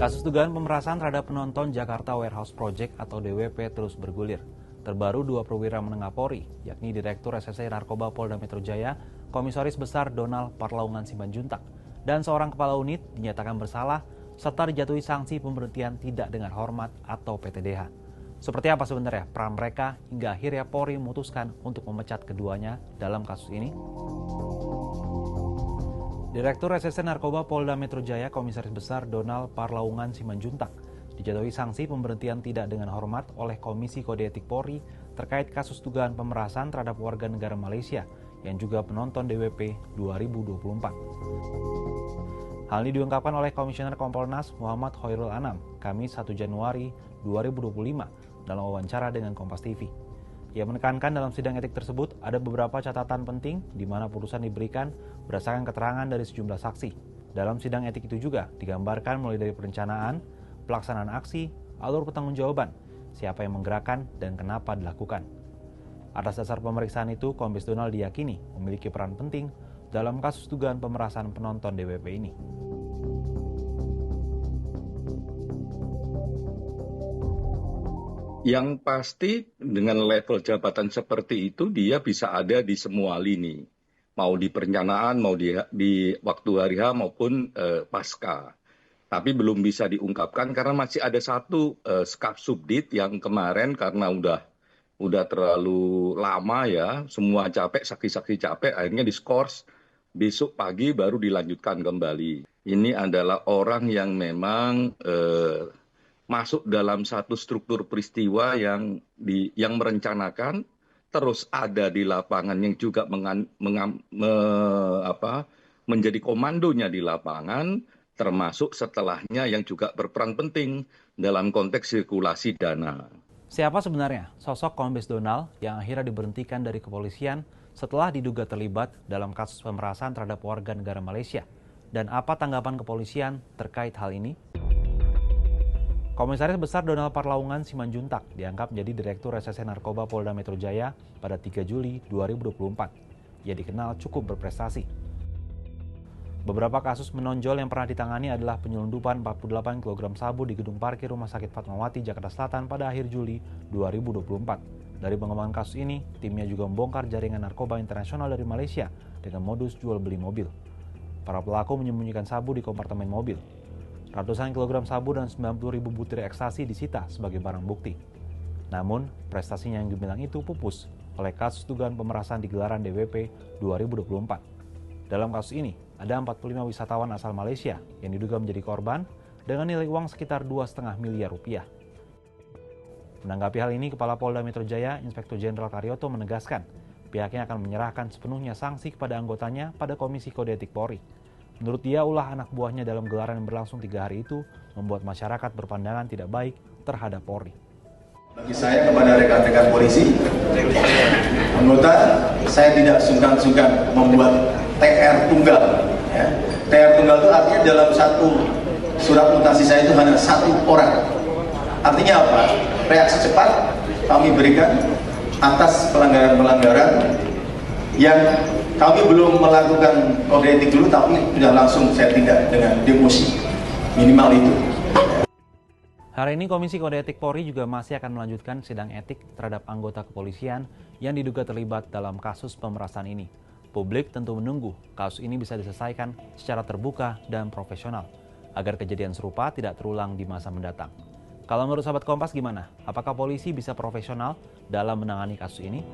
Kasus dugaan pemerasan terhadap penonton Jakarta Warehouse Project atau DWP terus bergulir. Terbaru dua perwira menengah Polri, yakni Direktur Reserse Narkoba Polda Metro Jaya, Komisaris Besar Donald Parlaungan Simanjuntak, dan seorang kepala unit dinyatakan bersalah serta dijatuhi sanksi pemberhentian tidak dengan hormat atau PTDH. Seperti apa sebenarnya peran mereka hingga akhirnya Polri memutuskan untuk memecat keduanya dalam kasus ini? Direktur Reserse Narkoba Polda Metro Jaya Komisaris Besar Donald Parlaungan Simanjuntak dijatuhi sanksi pemberhentian tidak dengan hormat oleh Komisi Kode Etik Polri terkait kasus dugaan pemerasan terhadap warga negara Malaysia yang juga penonton DWP 2024. Hal ini diungkapkan oleh Komisioner Kompolnas Muhammad Khairul Anam Kamis 1 Januari 2025 dalam wawancara dengan Kompas TV. Ia menekankan dalam sidang etik tersebut ada beberapa catatan penting di mana putusan diberikan berdasarkan keterangan dari sejumlah saksi. Dalam sidang etik itu juga digambarkan mulai dari perencanaan, pelaksanaan aksi, alur pertanggungjawaban, siapa yang menggerakkan dan kenapa dilakukan. Atas dasar pemeriksaan itu, Kombes Donald diyakini memiliki peran penting dalam kasus dugaan pemerasan penonton DWP ini. Yang pasti dengan level jabatan seperti itu dia bisa ada di semua lini. Mau di perencanaan, mau di waktu hari H maupun pasca. Tapi belum bisa diungkapkan karena masih ada satu skaf subdit yang kemarin karena udah terlalu lama ya, semua capek, saksi-saksi capek, akhirnya diskors, besok pagi baru dilanjutkan kembali. Ini adalah orang yang memang masuk dalam satu struktur peristiwa yang merencanakan, terus ada di lapangan yang juga menjadi komandonya di lapangan, termasuk setelahnya yang juga berperan penting dalam konteks sirkulasi dana. Siapa sebenarnya sosok Kombes Donald yang akhirnya diberhentikan dari kepolisian setelah diduga terlibat dalam kasus pemerasan terhadap warga negara Malaysia? Dan apa tanggapan kepolisian terkait hal ini? Komisaris Besar Donald Parlaungan Simanjuntak diangkat menjadi Direktur Reserse Narkoba Polda Metro Jaya pada 3 Juli 2024. Ia dikenal cukup berprestasi. Beberapa kasus menonjol yang pernah ditangani adalah penyelundupan 48 kg sabu di gedung parkir Rumah Sakit Fatmawati, Jakarta Selatan pada akhir Juli 2024. Dari pengembangan kasus ini, timnya juga membongkar jaringan narkoba internasional dari Malaysia dengan modus jual beli mobil. Para pelaku menyembunyikan sabu di kompartemen mobil. Ratusan kilogram sabu dan 90.000 butir ekstasi disita sebagai barang bukti. Namun, prestasinya yang gemilang itu pupus oleh kasus dugaan pemerasan di gelaran DWP 2024. Dalam kasus ini, ada 45 wisatawan asal Malaysia yang diduga menjadi korban dengan nilai uang sekitar 2,5 miliar rupiah. Menanggapi hal ini, Kepala Polda Metro Jaya, Inspektur Jenderal Karyoto menegaskan pihaknya akan menyerahkan sepenuhnya sanksi kepada anggotanya pada Komisi Kode Etik Polri. Menurut dia, ulah anak buahnya dalam gelaran yang berlangsung 3 hari itu membuat masyarakat berpandangan tidak baik terhadap Polri. Bagi saya kepada rekan-rekan polisi, anggota, saya tidak sungkan-sungkan membuat TR tunggal. Ya. TR tunggal itu artinya dalam satu surat mutasi saya itu hanya 1 orang. Artinya apa? Reaksi cepat kami berikan atas pelanggaran-pelanggaran yang kami belum melakukan kode etik dulu, tapi sudah langsung saya tindak dengan demosi. Minimal itu. Hari ini Komisi Kode Etik Polri juga masih akan melanjutkan sidang etik terhadap anggota kepolisian yang diduga terlibat dalam kasus pemerasan ini. Publik tentu menunggu kasus ini bisa diselesaikan secara terbuka dan profesional, agar kejadian serupa tidak terulang di masa mendatang. Kalau menurut sahabat Kompas gimana? Apakah polisi bisa profesional dalam menangani kasus ini?